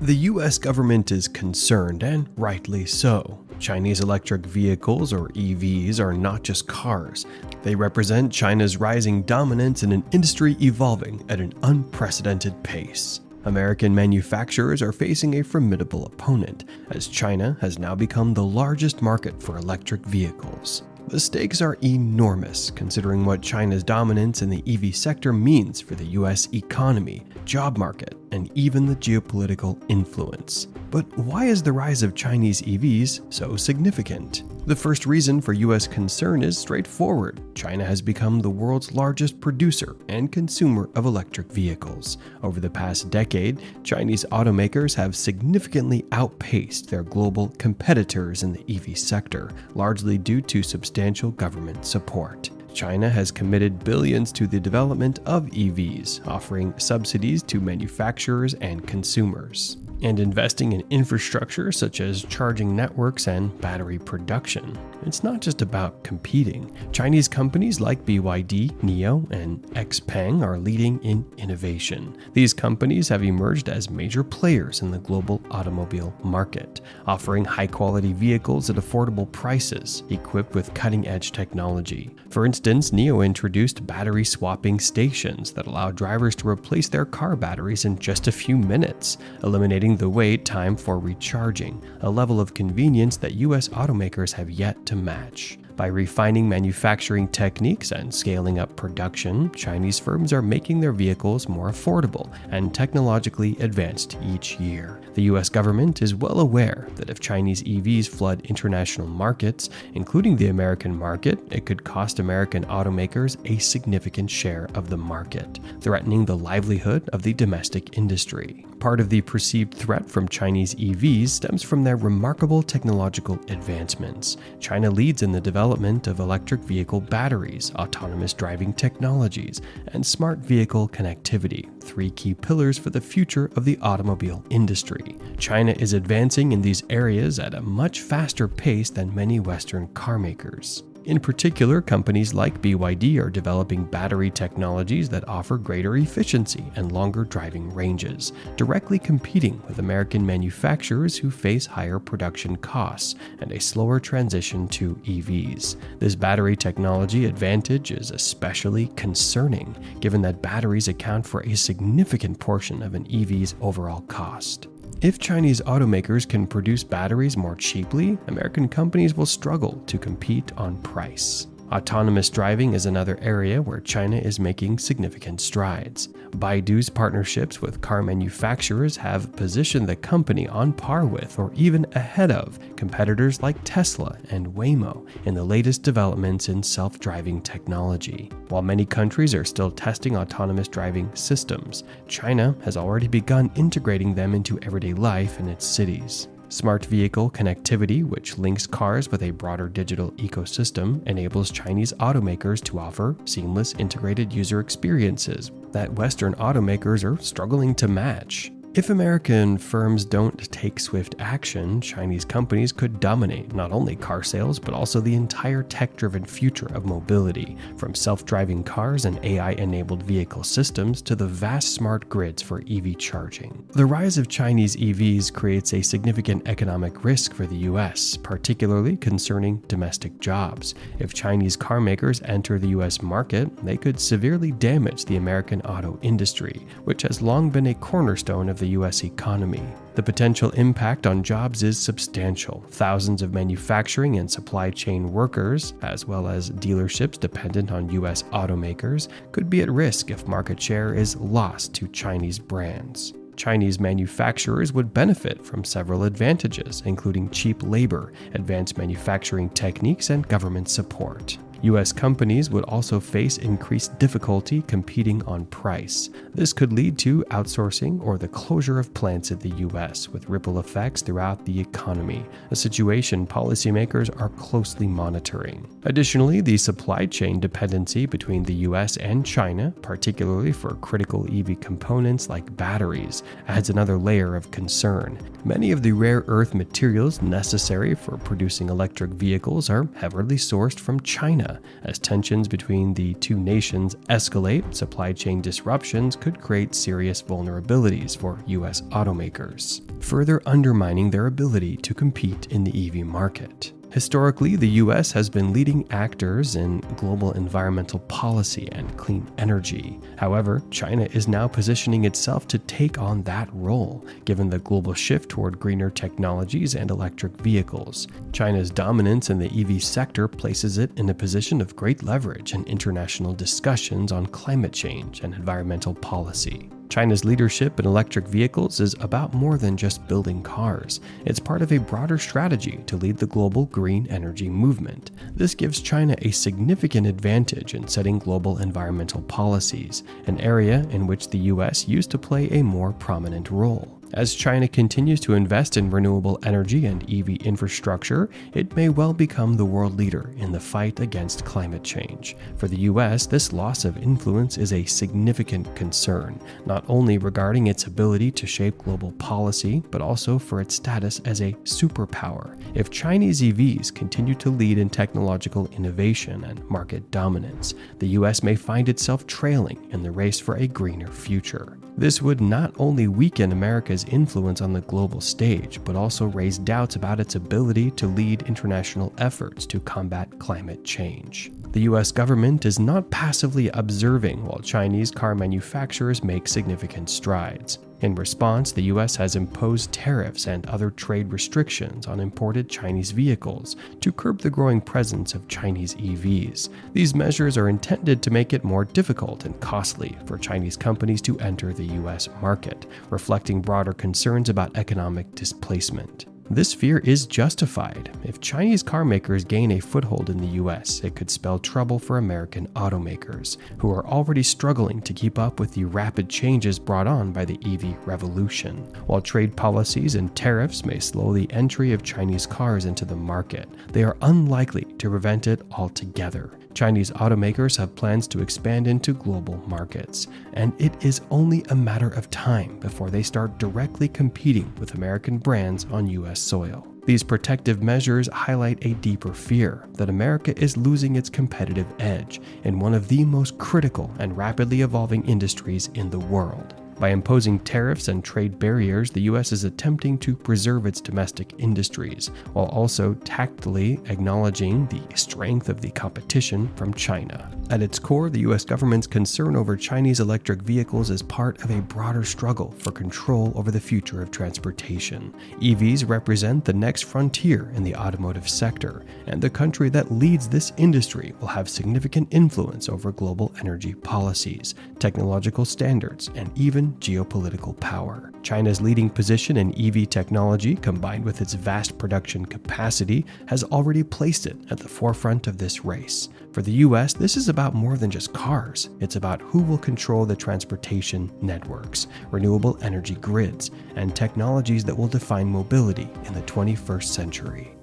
The US government is concerned, and rightly so. Chinese electric vehicles, or EVs, are not just cars. They represent China's rising dominance in an industry evolving at an unprecedented pace. American manufacturers are facing a formidable opponent, as China has now become the largest market for electric vehicles. The stakes are enormous, considering what China's dominance in the EV sector means for the US economy, job market, and even the geopolitical influence. But why is the rise of Chinese EVs so significant? The first reason for US concern is straightforward. China has become the world's largest producer and consumer of electric vehicles. Over the past decade, Chinese automakers have significantly outpaced their global competitors in the EV sector, largely due to substantial government support. China has committed billions to the development of EVs, offering subsidies to manufacturers and consumers, and investing in infrastructure such as charging networks and battery production. It's not just about competing. Chinese companies like BYD, Nio, and XPeng are leading in innovation. These companies have emerged as major players in the global automobile market, offering high-quality vehicles at affordable prices, equipped with cutting-edge technology. For instance, Nio introduced battery swapping stations that allow drivers to replace their car batteries in just a few minutes, eliminating the wait time for recharging, a level of convenience that US automakers have yet to match. By refining manufacturing techniques and scaling up production, Chinese firms are making their vehicles more affordable and technologically advanced each year. The US government is well aware that if Chinese EVs flood international markets, including the American market, it could cost American automakers a significant share of the market, threatening the livelihood of the domestic industry. Part of the perceived threat from Chinese EVs stems from their remarkable technological advancements. China leads in the development of electric vehicle batteries, autonomous driving technologies, and smart vehicle connectivity, three key pillars for the future of the automobile industry. China is advancing in these areas at a much faster pace than many Western car makers. In particular, companies like BYD are developing battery technologies that offer greater efficiency and longer driving ranges, directly competing with American manufacturers who face higher production costs and a slower transition to EVs. This battery technology advantage is especially concerning, given that batteries account for a significant portion of an EV's overall cost. If Chinese automakers can produce batteries more cheaply, American companies will struggle to compete on price. Autonomous driving is another area where China is making significant strides. Baidu's partnerships with car manufacturers have positioned the company on par with or even ahead of competitors like Tesla and Waymo in the latest developments in self-driving technology. While many countries are still testing autonomous driving systems, China has already begun integrating them into everyday life in its cities. Smart vehicle connectivity, which links cars with a broader digital ecosystem, enables Chinese automakers to offer seamless integrated user experiences that Western automakers are struggling to match. If American firms don't take swift action, Chinese companies could dominate not only car sales, but also the entire tech-driven future of mobility, from self-driving cars and AI-enabled vehicle systems to the vast smart grids for EV charging. The rise of Chinese EVs creates a significant economic risk for the US, particularly concerning domestic jobs. If Chinese car makers enter the US market, they could severely damage the American auto industry, which has long been a cornerstone of the US economy. The potential impact on jobs is substantial. Thousands of manufacturing and supply chain workers, as well as dealerships dependent on US automakers, could be at risk if market share is lost to Chinese brands. Chinese manufacturers would benefit from several advantages, including cheap labor, advanced manufacturing techniques, and government support. US companies would also face increased difficulty competing on price. This could lead to outsourcing or the closure of plants in the US, with ripple effects throughout the economy, a situation policymakers are closely monitoring. Additionally, the supply chain dependency between the US and China, particularly for critical EV components like batteries, adds another layer of concern. Many of the rare earth materials necessary for producing electric vehicles are heavily sourced from China, China. As tensions between the two nations escalate, supply chain disruptions could create serious vulnerabilities for U.S. automakers, further undermining their ability to compete in the EV market. Historically, the U.S. has been leading actors in global environmental policy and clean energy. However, China is now positioning itself to take on that role, given the global shift toward greener technologies and electric vehicles. China's dominance in the EV sector places it in a position of great leverage in international discussions on climate change and environmental policy. China's leadership in electric vehicles is about more than just building cars. It's part of a broader strategy to lead the global green energy movement. This gives China a significant advantage in setting global environmental policies, an area in which the US used to play a more prominent role. As China continues to invest in renewable energy and EV infrastructure, it may well become the world leader in the fight against climate change. For the US, this loss of influence is a significant concern, not only regarding its ability to shape global policy, but also for its status as a superpower. If Chinese EVs continue to lead in technological innovation and market dominance, the US may find itself trailing in the race for a greener future. This would not only weaken America's influence on the global stage, but also raise doubts about its ability to lead international efforts to combat climate change. The US government is not passively observing while Chinese car manufacturers make significant strides. In response, the US has imposed tariffs and other trade restrictions on imported Chinese vehicles to curb the growing presence of Chinese EVs. These measures are intended to make it more difficult and costly for Chinese companies to enter the US market, reflecting broader concerns about economic displacement. This fear is justified. If Chinese car makers gain a foothold in the US, it could spell trouble for American automakers, who are already struggling to keep up with the rapid changes brought on by the EV revolution. While trade policies and tariffs may slow the entry of Chinese cars into the market, they are unlikely to prevent it altogether. Chinese automakers have plans to expand into global markets, and it is only a matter of time before they start directly competing with American brands on US soil. These protective measures highlight a deeper fear that America is losing its competitive edge in one of the most critical and rapidly evolving industries in the world. By imposing tariffs and trade barriers, the U.S. is attempting to preserve its domestic industries, while also tactfully acknowledging the strength of the competition from China. At its core, the U.S. government's concern over Chinese electric vehicles is part of a broader struggle for control over the future of transportation. EVs represent the next frontier in the automotive sector, and the country that leads this industry will have significant influence over global energy policies, technological standards, and even geopolitical power. China's leading position in EV technology, combined with its vast production capacity, has already placed it at the forefront of this race. For the US, this is about more than just cars. It's about who will control the transportation networks, renewable energy grids, and technologies that will define mobility in the 21st century.